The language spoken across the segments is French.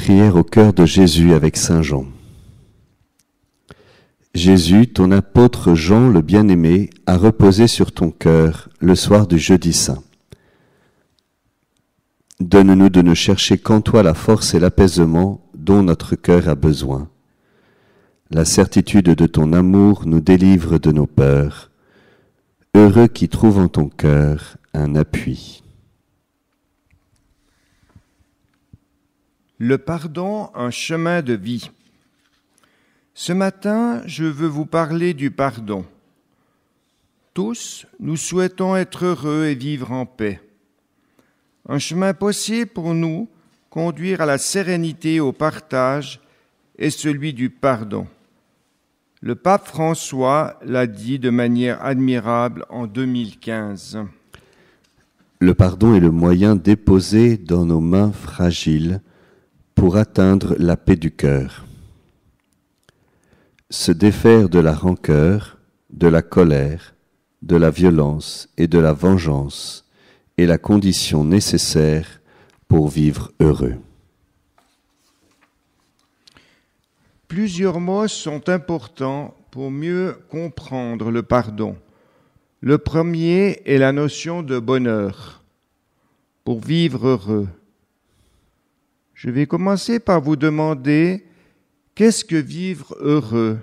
Prière au cœur de Jésus avec Saint Jean. Jésus, ton apôtre Jean le bien-aimé, a reposé sur ton cœur le soir du jeudi saint. Donne-nous de ne chercher qu'en toi la force et l'apaisement dont notre cœur a besoin. La certitude de ton amour nous délivre de nos peurs. Heureux qui trouve en ton cœur un appui. Le pardon, un chemin de vie. Ce matin, je veux vous parler du pardon. Tous, nous souhaitons être heureux et vivre en paix. Un chemin possible pour nous, conduire à la sérénité et au partage, est celui du pardon. Le pape François l'a dit de manière admirable en 2015. Le pardon est le moyen déposé dans nos mains fragiles pour atteindre la paix du cœur. Se défaire de la rancœur, de la colère, de la violence et de la vengeance est la condition nécessaire pour vivre heureux. Plusieurs mots sont importants pour mieux comprendre le pardon. Le premier est la notion de bonheur, pour vivre heureux. Je vais commencer par vous demander qu'est-ce que vivre heureux,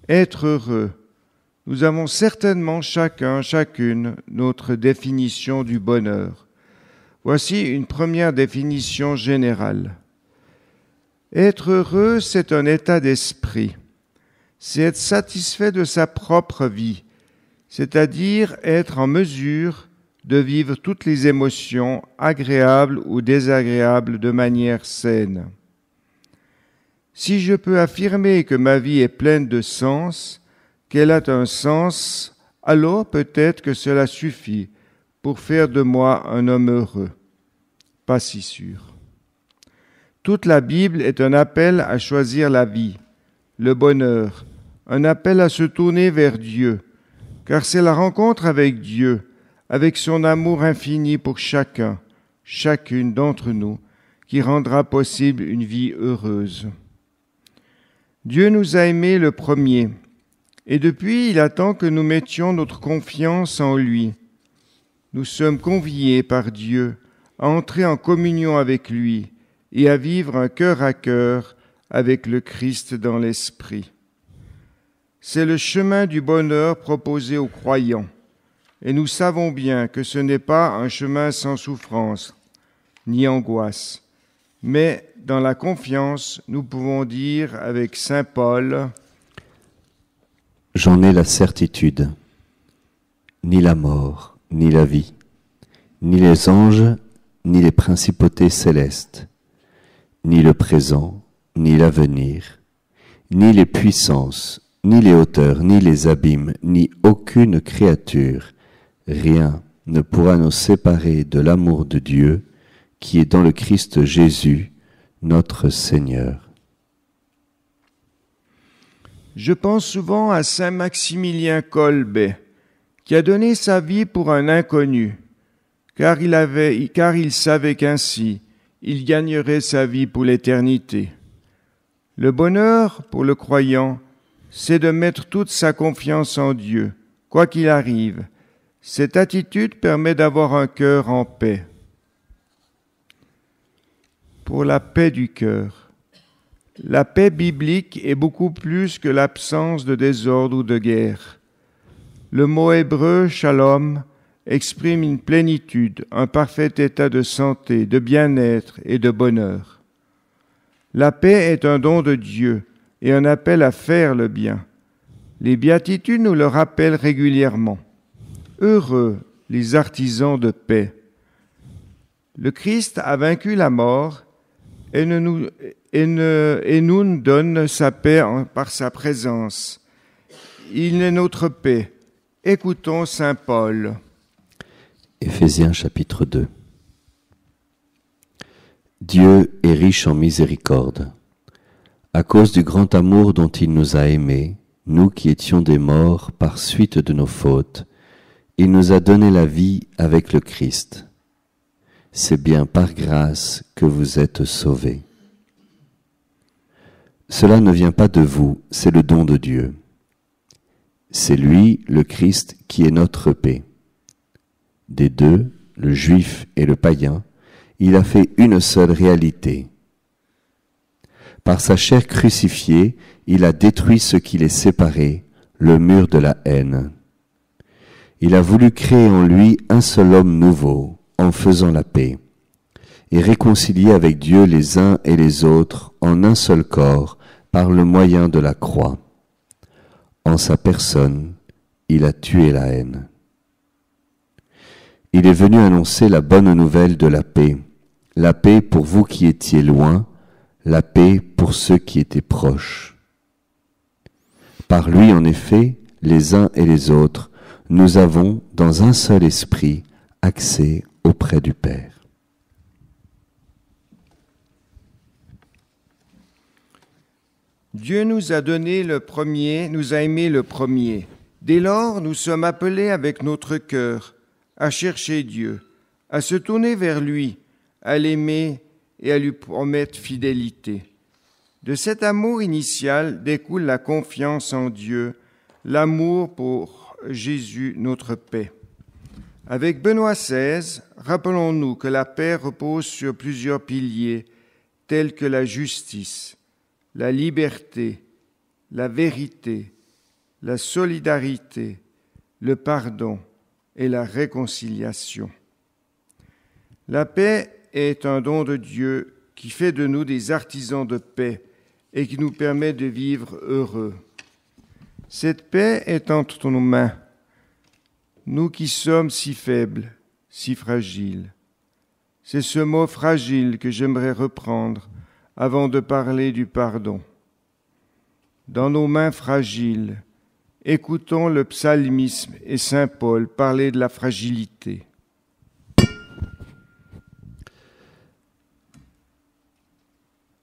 être heureux. Nous avons certainement chacune, notre définition du bonheur. Voici une première définition générale. Être heureux, c'est un état d'esprit. C'est être satisfait de sa propre vie, c'est-à-dire être en mesure de vivre toutes les émotions, agréables ou désagréables, de manière saine. Si je peux affirmer que ma vie est pleine de sens, qu'elle a un sens, alors peut-être que cela suffit pour faire de moi un homme heureux. Pas si sûr. Toute la Bible est un appel à choisir la vie, le bonheur, un appel à se tourner vers Dieu, car c'est la rencontre avec Dieu, avec son amour infini pour chacun, chacune d'entre nous, qui rendra possible une vie heureuse. Dieu nous a aimés le premier, et depuis, il attend que nous mettions notre confiance en lui. Nous sommes conviés par Dieu à entrer en communion avec lui et à vivre un cœur à cœur avec le Christ dans l'esprit. C'est le chemin du bonheur proposé aux croyants, et nous savons bien que ce n'est pas un chemin sans souffrance ni angoisse, mais dans la confiance, nous pouvons dire avec saint Paul: « J'en ai la certitude, ni la mort, ni la vie, ni les anges, ni les principautés célestes, ni le présent, ni l'avenir, ni les puissances, ni les hauteurs, ni les abîmes, ni aucune créature, rien ne pourra nous séparer de l'amour de Dieu qui est dans le Christ Jésus, notre Seigneur. » Je pense souvent à saint Maximilien Kolbe, qui a donné sa vie pour un inconnu, car il savait qu'ainsi, il gagnerait sa vie pour l'éternité. Le bonheur, pour le croyant, c'est de mettre toute sa confiance en Dieu, quoi qu'il arrive. Cette attitude permet d'avoir un cœur en paix. Pour la paix du cœur. La paix biblique est beaucoup plus que l'absence de désordre ou de guerre. Le mot hébreu « shalom » exprime une plénitude, un parfait état de santé, de bien-être et de bonheur. La paix est un don de Dieu et un appel à faire le bien. Les béatitudes nous le rappellent régulièrement. Heureux les artisans de paix. Le Christ a vaincu la mort et nous donne sa paix par sa présence. Il est notre paix. Écoutons saint Paul. Éphésiens chapitre 2. Dieu est riche en miséricorde. À cause du grand amour dont il nous a aimés, nous qui étions des morts par suite de nos fautes, il nous a donné la vie avec le Christ. C'est bien par grâce que vous êtes sauvés. Cela ne vient pas de vous, c'est le don de Dieu. C'est lui, le Christ, qui est notre paix. Des deux, le juif et le païen, il a fait une seule réalité. Par sa chair crucifiée, il a détruit ce qui les séparait, le mur de la haine. Il a voulu créer en lui un seul homme nouveau, en faisant la paix, et réconcilier avec Dieu les uns et les autres en un seul corps par le moyen de la croix. En sa personne, il a tué la haine. Il est venu annoncer la bonne nouvelle de la paix pour vous qui étiez loin, la paix pour ceux qui étaient proches. Par lui, en effet, les uns et les autres, nous avons, dans un seul esprit, accès auprès du Père. Dieu nous a donné le premier, nous a aimé le premier. Dès lors, nous sommes appelés avec notre cœur à chercher Dieu, à se tourner vers lui, à l'aimer et à lui promettre fidélité. De cet amour initial découle la confiance en Dieu, l'amour pour Jésus, notre paix. Avec Benoît XVI, rappelons-nous que la paix repose sur plusieurs piliers tels que la justice, la liberté, la vérité, la solidarité, le pardon et la réconciliation. La paix est un don de Dieu qui fait de nous des artisans de paix et qui nous permet de vivre heureux. Cette paix est entre nos mains, nous qui sommes si faibles, si fragiles. C'est ce mot fragile que j'aimerais reprendre avant de parler du pardon. Dans nos mains fragiles, écoutons le psalmisme et saint Paul parler de la fragilité.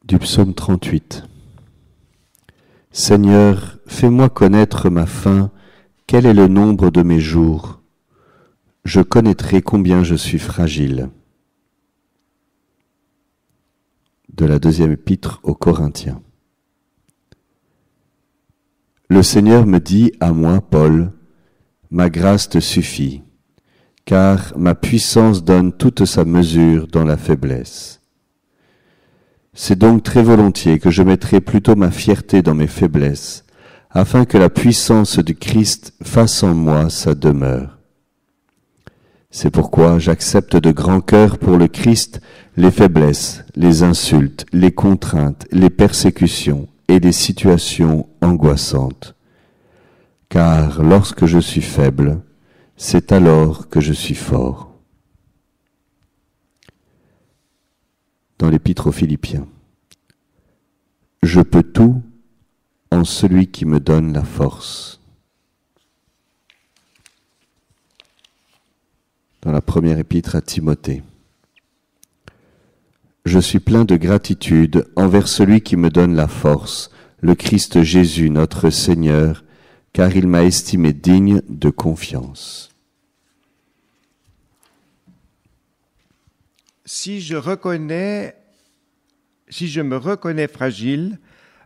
Du psaume 38. Seigneur, fais-moi connaître ma fin, quel est le nombre de mes jours? Je connaîtrai combien je suis fragile. De la deuxième épître aux Corinthiens. Le Seigneur me dit à moi, Paul, ma grâce te suffit, car ma puissance donne toute sa mesure dans la faiblesse. C'est donc très volontiers que je mettrai plutôt ma fierté dans mes faiblesses, afin que la puissance du Christ fasse en moi sa demeure. C'est pourquoi j'accepte de grand cœur pour le Christ les faiblesses, les insultes, les contraintes, les persécutions et les situations angoissantes. Car lorsque je suis faible, c'est alors que je suis fort. Dans l'Épître aux Philippiens. Je peux tout en celui qui me donne la force. Dans la première épître à Timothée. Je suis plein de gratitude envers celui qui me donne la force, le Christ Jésus notre Seigneur, car il m'a estimé digne de confiance. Si je me reconnais fragile,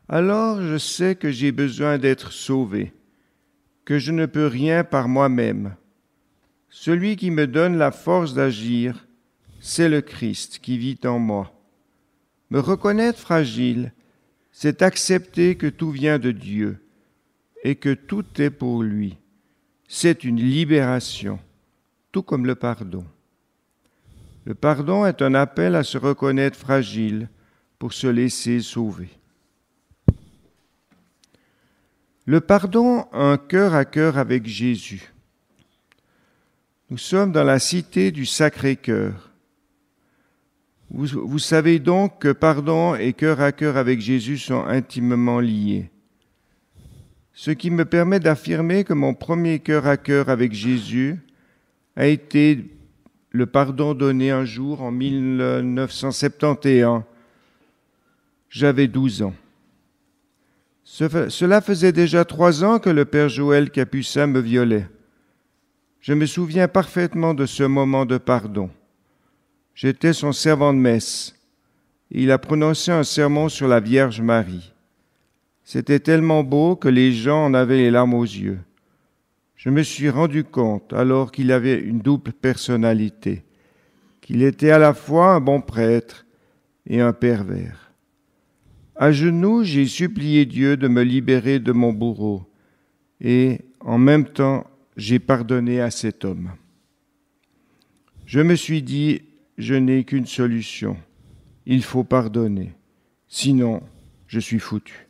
alors je sais que j'ai besoin d'être sauvé, que je ne peux rien par moi-même. Celui qui me donne la force d'agir, c'est le Christ qui vit en moi. Me reconnaître fragile, c'est accepter que tout vient de Dieu et que tout est pour lui. C'est une libération, tout comme le pardon. Le pardon est un appel à se reconnaître fragile pour se laisser sauver. Le pardon, un cœur à cœur avec Jésus. Nous sommes dans la cité du Sacré-Cœur. Vous savez donc que pardon et cœur à cœur avec Jésus sont intimement liés. Ce qui me permet d'affirmer que mon premier cœur à cœur avec Jésus a été le pardon donné un jour en 1971. J'avais 12 ans. Cela faisait déjà 3 ans que le père Joël Capucin me violait. Je me souviens parfaitement de ce moment de pardon. J'étais son servant de messe. Il a prononcé un sermon sur la Vierge Marie. C'était tellement beau que les gens en avaient les larmes aux yeux. Je me suis rendu compte alors qu'il avait une double personnalité, qu'il était à la fois un bon prêtre et un pervers. À genoux, j'ai supplié Dieu de me libérer de mon bourreau et, en même temps, j'ai pardonné à cet homme. Je me suis dit, je n'ai qu'une solution. Il faut pardonner. Sinon, je suis foutu.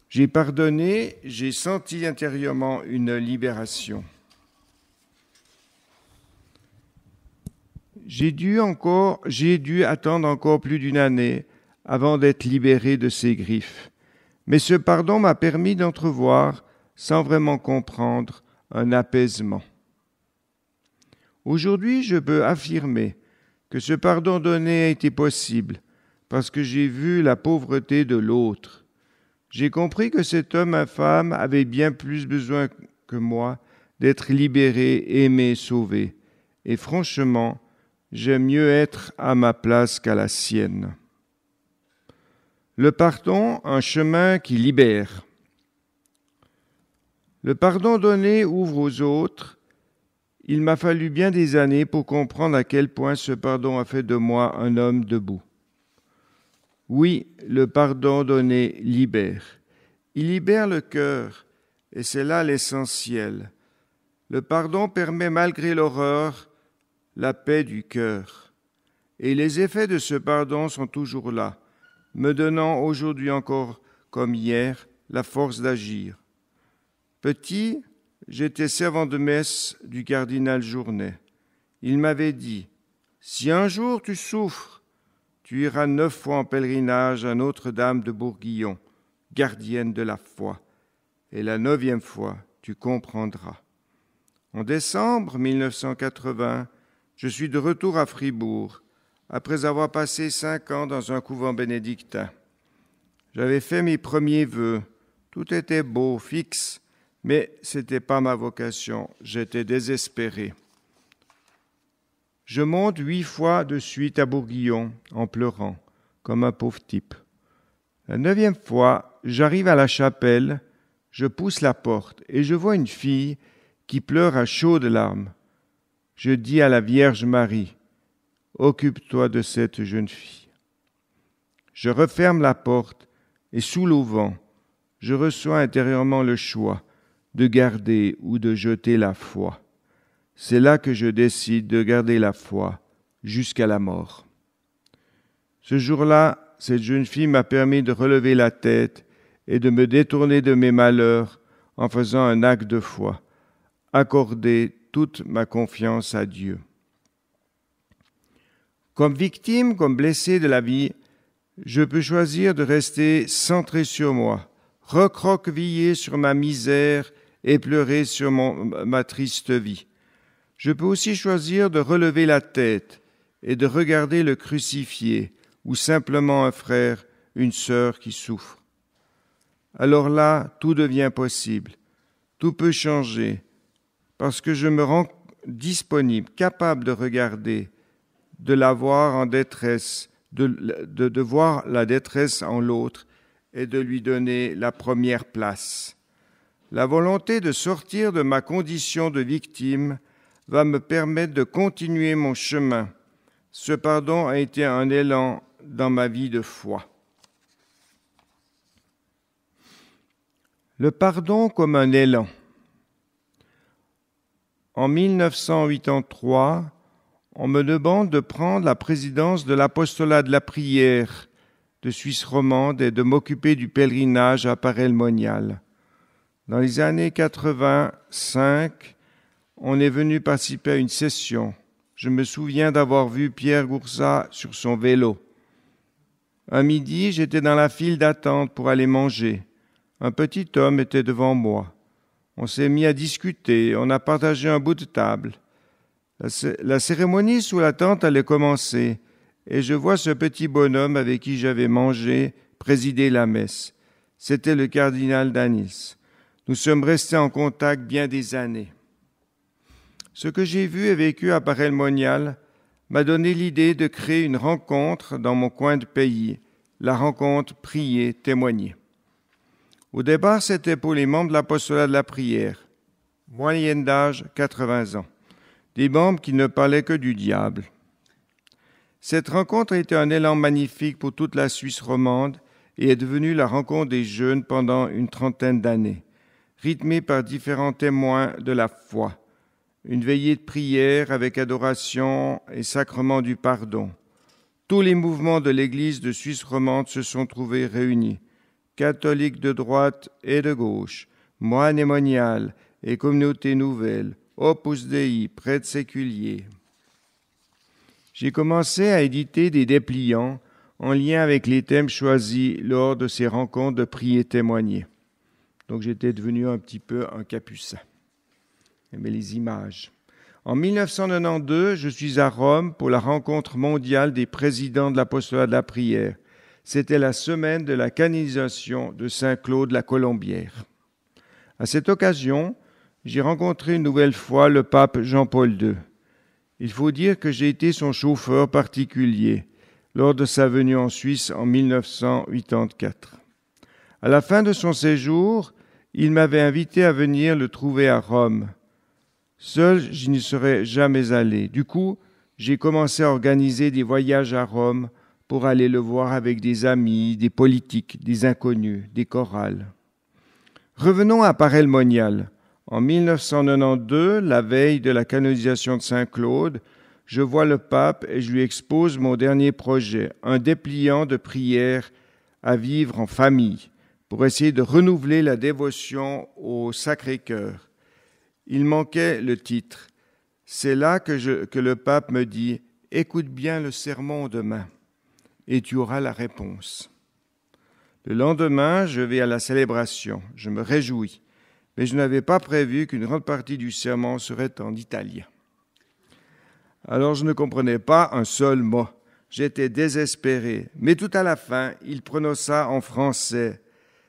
J'ai pardonné, j'ai senti intérieurement une libération. J'ai dû attendre encore plus d'une année avant d'être libéré de ces griffes. Mais ce pardon m'a permis d'entrevoir, sans vraiment comprendre, un apaisement. Aujourd'hui, je peux affirmer que ce pardon donné a été possible parce que j'ai vu la pauvreté de l'autre. J'ai compris que cet homme infâme avait bien plus besoin que moi d'être libéré, aimé, sauvé. Et franchement, j'aime mieux être à ma place qu'à la sienne. Le pardon, un chemin qui libère. Le pardon donné ouvre aux autres. Il m'a fallu bien des années pour comprendre à quel point ce pardon a fait de moi un homme debout. Oui, le pardon donné libère. Il libère le cœur, et c'est là l'essentiel. Le pardon permet, malgré l'horreur, la paix du cœur. Et les effets de ce pardon sont toujours là, me donnant aujourd'hui encore, comme hier, la force d'agir. Petit, j'étais servant de messe du cardinal Journet. Il m'avait dit, « Si un jour tu souffres, tu iras 9 fois en pèlerinage à Notre-Dame de Bourguillon, gardienne de la foi, et la 9e fois, tu comprendras. » En décembre 1980, je suis de retour à Fribourg, après avoir passé 5 ans dans un couvent bénédictin. J'avais fait mes premiers vœux, tout était beau, fixe, mais ce n'était pas ma vocation, j'étais désespéré. Je monte 8 fois de suite à Bourguillon en pleurant, comme un pauvre type. La 9e fois, j'arrive à la chapelle, je pousse la porte et je vois une fille qui pleure à chaudes larmes. Je dis à la Vierge Marie, « Occupe-toi de cette jeune fille. » Je referme la porte et sous l'auvent, je reçois intérieurement le choix de garder ou de jeter la foi. C'est là que je décide de garder la foi jusqu'à la mort. Ce jour-là, cette jeune fille m'a permis de relever la tête et de me détourner de mes malheurs en faisant un acte de foi, accorder toute ma confiance à Dieu. Comme victime, comme blessé de la vie, je peux choisir de rester centré sur moi, recroquevillé sur ma misère et pleurer sur ma triste vie. Je peux aussi choisir de relever la tête et de regarder le crucifié ou simplement un frère, une sœur qui souffre. Alors là, tout devient possible, tout peut changer, parce que je me rends disponible, capable de regarder, de la voir en détresse, de voir la détresse en l'autre et de lui donner la première place. La volonté de sortir de ma condition de victime va me permettre de continuer mon chemin. Ce pardon a été un élan dans ma vie de foi. Le pardon comme un élan. En 1983, on me demande de prendre la présidence de l'apostolat de la prière de Suisse romande et de m'occuper du pèlerinage à Paray-le-Monial. Dans les années 85, on est venu participer à une session. Je me souviens d'avoir vu Pierre Goursat sur son vélo. Un midi, j'étais dans la file d'attente pour aller manger. Un petit homme était devant moi. On s'est mis à discuter, on a partagé un bout de table. La cérémonie sous la tente allait commencer, et je vois ce petit bonhomme avec qui j'avais mangé présider la messe. C'était le cardinal d'Anis. Nous sommes restés en contact bien des années. Ce que j'ai vu et vécu à Paray-le-Monial m'a donné l'idée de créer une rencontre dans mon coin de pays, la rencontre prier, témoigner. Au départ, c'était pour les membres de l'apostolat de la prière. Moyenne d'âge, 80 ans. Des membres qui ne parlaient que du diable. Cette rencontre a été un élan magnifique pour toute la Suisse romande et est devenue la rencontre des jeunes pendant une trentaine d'années, rythmée par différents témoins de la foi. Une veillée de prière avec adoration et sacrement du pardon. Tous les mouvements de l'Église de Suisse romande se sont trouvés réunis. Catholiques de droite et de gauche, moines et moniales et communautés nouvelles, Opus Dei, prêtres séculiers. J'ai commencé à éditer des dépliants en lien avec les thèmes choisis lors de ces rencontres de prier témoigner. Donc j'étais devenu un petit peu un capucin. J'aimais les images. En 1992, je suis à Rome pour la rencontre mondiale des présidents de l'apostolat de la prière. C'était la semaine de la canonisation de Saint Claude la Colombière. À cette occasion, j'ai rencontré une nouvelle fois le pape Jean-Paul II. Il faut dire que j'ai été son chauffeur particulier lors de sa venue en Suisse en 1984. À la fin de son séjour, il m'avait invité à venir le trouver à Rome. Seul, je n'y serais jamais allé. Du coup, j'ai commencé à organiser des voyages à Rome pour aller le voir avec des amis, des politiques, des inconnus, des chorales. Revenons à Paray-le-Monial. En 1992, la veille de la canonisation de Saint-Claude, je vois le pape et je lui expose mon dernier projet, un dépliant de prière à vivre en famille, pour essayer de renouveler la dévotion au Sacré-Cœur. Il manquait le titre. C'est là que le pape me dit « Écoute bien le sermon demain et tu auras la réponse ». Le lendemain, je vais à la célébration. Je me réjouis, mais je n'avais pas prévu qu'une grande partie du sermon serait en italien. Alors je ne comprenais pas un seul mot. J'étais désespéré, mais tout à la fin, il prononça en français.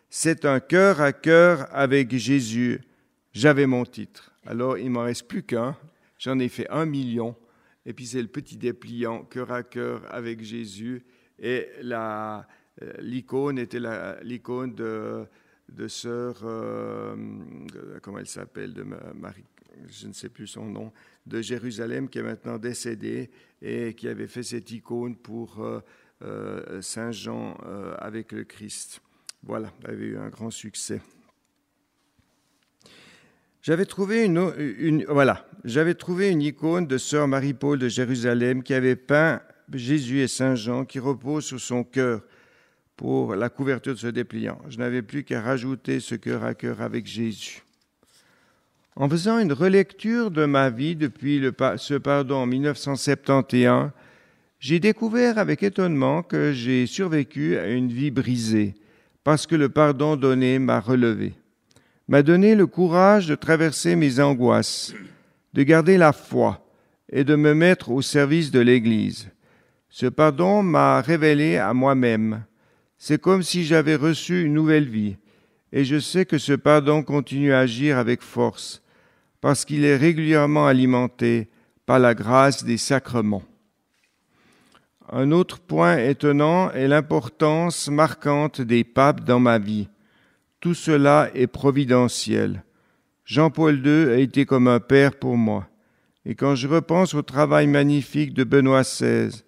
C'est un cœur à cœur avec Jésus. J'avais mon titre. Alors il ne m'en reste plus qu'un. J'en ai fait 1 million. Et puis c'est le petit dépliant, cœur à cœur avec Jésus. Et l'icône était l'icône de sœur, comment elle s'appelle, de Marie, je ne sais plus son nom, de Jérusalem, qui est maintenant décédée et qui avait fait cette icône pour Saint Jean avec le Christ. Voilà, elle avait eu un grand succès. J'avais trouvé une icône de sœur Marie-Paul de Jérusalem qui avait peint Jésus et Saint Jean qui reposent sur son cœur pour la couverture de ce dépliant. Je n'avais plus qu'à rajouter ce cœur à cœur avec Jésus. En faisant une relecture de ma vie depuis ce pardon en 1971, j'ai découvert avec étonnement que j'ai survécu à une vie brisée parce que le pardon donné m'a relevé, m'a donné le courage de traverser mes angoisses, de garder la foi et de me mettre au service de l'Église. Ce pardon m'a révélé à moi-même. C'est comme si j'avais reçu une nouvelle vie. Et je sais que ce pardon continue à agir avec force, parce qu'il est régulièrement alimenté par la grâce des sacrements. Un autre point étonnant est l'importance marquante des papes dans ma vie. Tout cela est providentiel. Jean-Paul II a été comme un père pour moi. Et quand je repense au travail magnifique de Benoît XVI,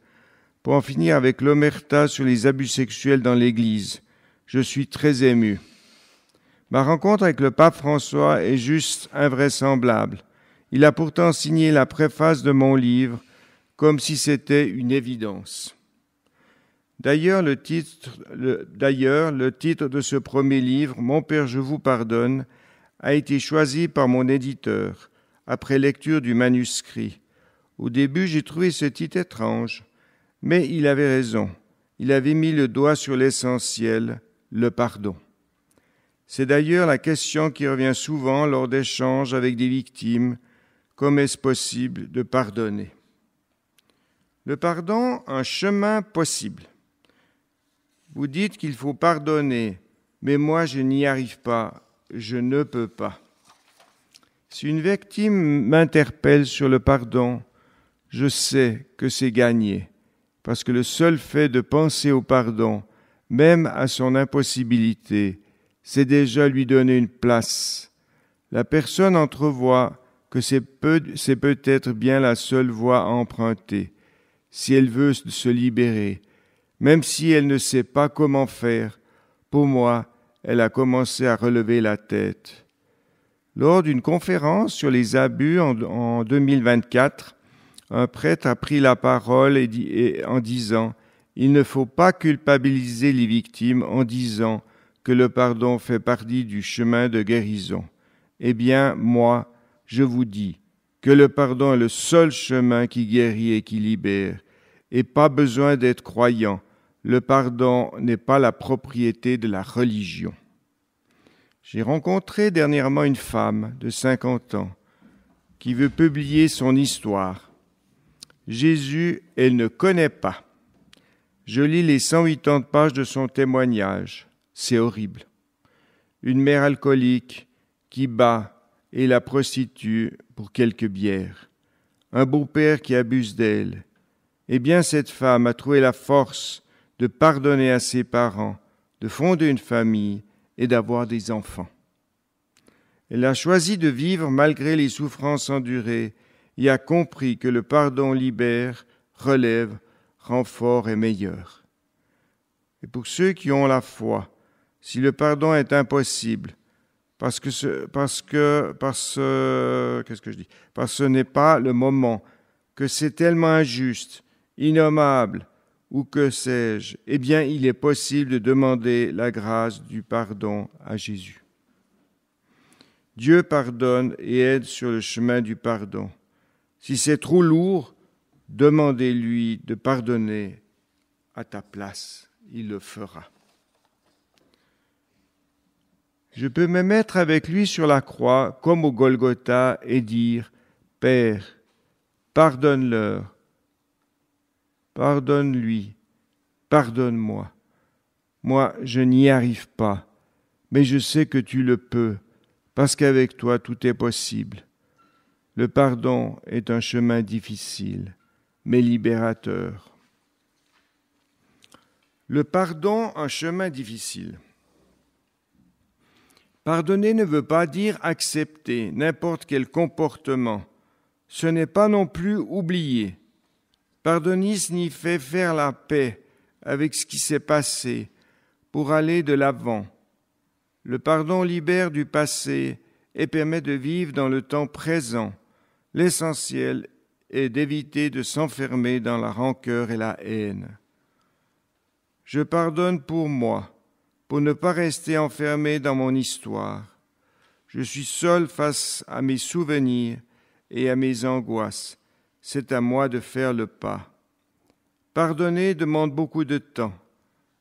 pour en finir avec l'omerta sur les abus sexuels dans l'Église, je suis très ému. Ma rencontre avec le pape François est juste invraisemblable. Il a pourtant signé la préface de mon livre comme si c'était une évidence. D'ailleurs, le titre de ce premier livre, « Mon Père, je vous pardonne », a été choisi par mon éditeur après lecture du manuscrit. Au début, j'ai trouvé ce titre étrange, mais il avait raison. Il avait mis le doigt sur l'essentiel, le pardon. C'est d'ailleurs la question qui revient souvent lors d'échanges avec des victimes. Comment est-ce possible de pardonner ? Le pardon, un chemin possible. Vous dites qu'il faut pardonner, mais moi je n'y arrive pas, je ne peux pas. Si une victime m'interpelle sur le pardon, je sais que c'est gagné, parce que le seul fait de penser au pardon, même à son impossibilité, c'est déjà lui donner une place. La personne entrevoit que c'est peut-être bien la seule voie à emprunter, si elle veut se libérer. Même si elle ne sait pas comment faire, pour moi, elle a commencé à relever la tête. Lors d'une conférence sur les abus en 2024, un prêtre a pris la parole en disant « Il ne faut pas culpabiliser les victimes en disant que le pardon fait partie du chemin de guérison. Eh bien, moi, je vous dis que le pardon est le seul chemin qui guérit et qui libère, et pas besoin d'être croyant. Le pardon n'est pas la propriété de la religion. » J'ai rencontré dernièrement une femme de 50 ans qui veut publier son histoire. Jésus, elle ne connaît pas. Je lis les 180 pages de son témoignage. C'est horrible. Une mère alcoolique qui bat et la prostitue pour quelques bières. Un beau-père qui abuse d'elle. Eh bien, cette femme a trouvé la force de pardonner à ses parents, de fonder une famille et d'avoir des enfants. Elle a choisi de vivre malgré les souffrances endurées et a compris que le pardon libère, relève, rend fort et meilleur. Et pour ceux qui ont la foi, si le pardon est impossible, parce que ce n'est pas le moment, que c'est tellement injuste, innommable, ou que sais-je, eh bien, il est possible de demander la grâce du pardon à Jésus. Dieu pardonne et aide sur le chemin du pardon. Si c'est trop lourd, demandez-lui de pardonner à ta place. Il le fera. Je peux me mettre avec lui sur la croix, comme au Golgotha, et dire « Père, pardonne-leur, pardonne-lui, pardonne-moi. Moi, je n'y arrive pas, mais je sais que tu le peux, parce qu'avec toi, tout est possible. Le pardon est un chemin difficile, mais libérateur. » Le pardon, un chemin difficile. Pardonner ne veut pas dire accepter n'importe quel comportement. Ce n'est pas non plus oublier. Pardonner signifie faire la paix avec ce qui s'est passé pour aller de l'avant. Le pardon libère du passé et permet de vivre dans le temps présent. L'essentiel est d'éviter de s'enfermer dans la rancœur et la haine. Je pardonne pour moi, pour ne pas rester enfermé dans mon histoire. Je suis seul face à mes souvenirs et à mes angoisses. C'est à moi de faire le pas. Pardonner demande beaucoup de temps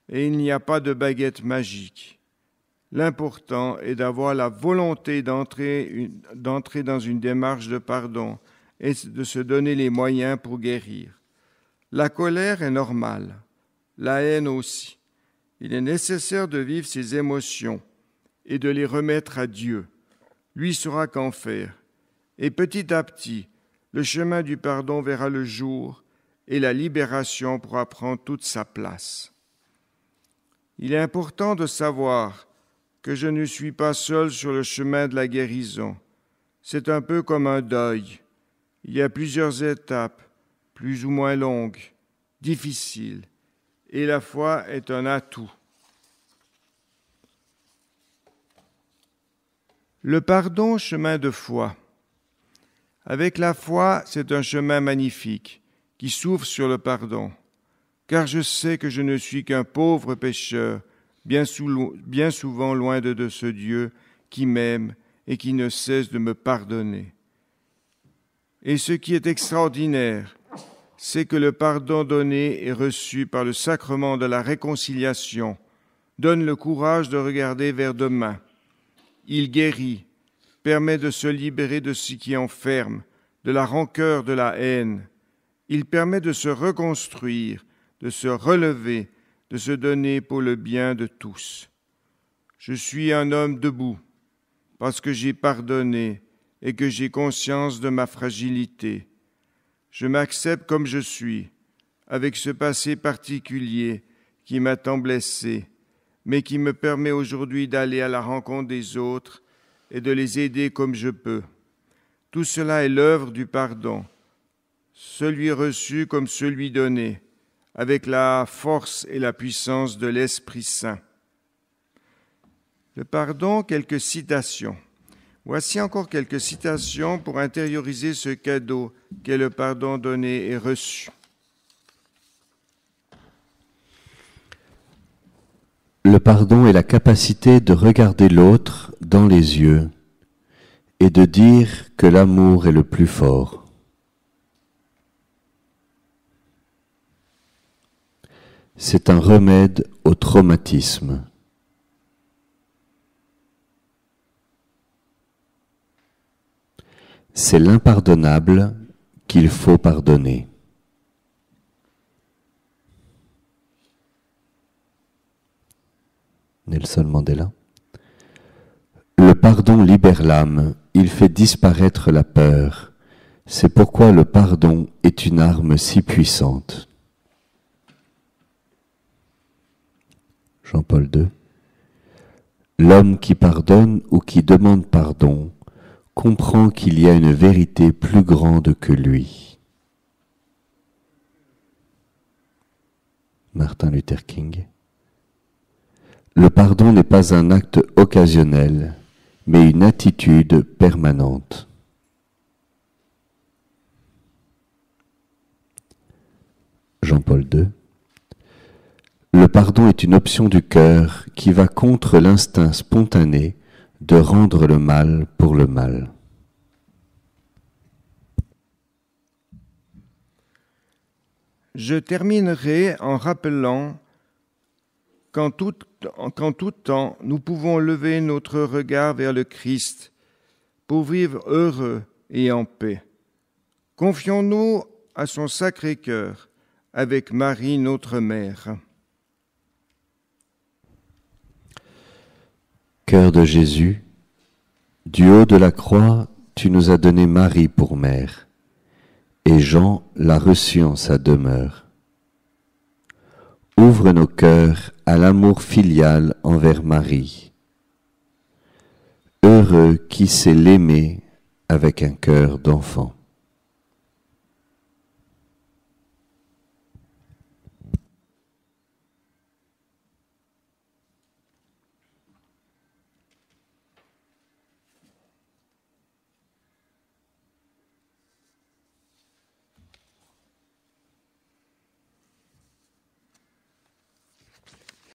et il n'y a pas de baguette magique. L'important est d'avoir la volonté d'entrer dans une démarche de pardon et de se donner les moyens pour guérir. La colère est normale, la haine aussi. Il est nécessaire de vivre ces émotions et de les remettre à Dieu. Lui saura qu'en faire. Et petit à petit, le chemin du pardon verra le jour et la libération pourra prendre toute sa place. Il est important de savoir que je ne suis pas seul sur le chemin de la guérison. C'est un peu comme un deuil. Il y a plusieurs étapes, plus ou moins longues, difficiles, et la foi est un atout. Le pardon, chemin de foi. Avec la foi, c'est un chemin magnifique qui s'ouvre sur le pardon, car je sais que je ne suis qu'un pauvre pécheur, bien souvent loin de ce Dieu qui m'aime et qui ne cesse de me pardonner. Et ce qui est extraordinaire, c'est que le pardon donné et reçu par le sacrement de la réconciliation donne le courage de regarder vers demain. Il guérit, permet de se libérer de ce qui enferme, de la rancœur, de la haine. Il permet de se reconstruire, de se relever, de se donner pour le bien de tous. Je suis un homme debout parce que j'ai pardonné et que j'ai conscience de ma fragilité. Je m'accepte comme je suis, avec ce passé particulier qui m'a tant blessé, mais qui me permet aujourd'hui d'aller à la rencontre des autres et de les aider comme je peux. Tout cela est l'œuvre du pardon, celui reçu comme celui donné, avec la force et la puissance de l'Esprit Saint. Le pardon, quelques citations. Voici encore quelques citations pour intérioriser ce cadeau qu'est le pardon donné et reçu. Le pardon est la capacité de regarder l'autre dans les yeux et de dire que l'amour est le plus fort. C'est un remède au traumatisme. C'est l'impardonnable qu'il faut pardonner. Nelson Mandela. Le pardon libère l'âme, il fait disparaître la peur. C'est pourquoi le pardon est une arme si puissante. Jean-Paul II. L'homme qui pardonne ou qui demande pardon comprend qu'il y a une vérité plus grande que lui. Martin Luther King. Le pardon n'est pas un acte occasionnel, mais une attitude permanente. Jean-Paul II. Le pardon est une option du cœur qui va contre l'instinct spontané de rendre le mal pour le mal. Je terminerai en rappelant qu'en tout temps, nous pouvons lever notre regard vers le Christ pour vivre heureux et en paix. Confions-nous à son Sacré-Cœur avec Marie, notre Mère. Cœur de Jésus, du haut de la croix, tu nous as donné Marie pour mère, et Jean l'a reçue en sa demeure. Ouvre nos cœurs à l'amour filial envers Marie. Heureux qui sait l'aimer avec un cœur d'enfant.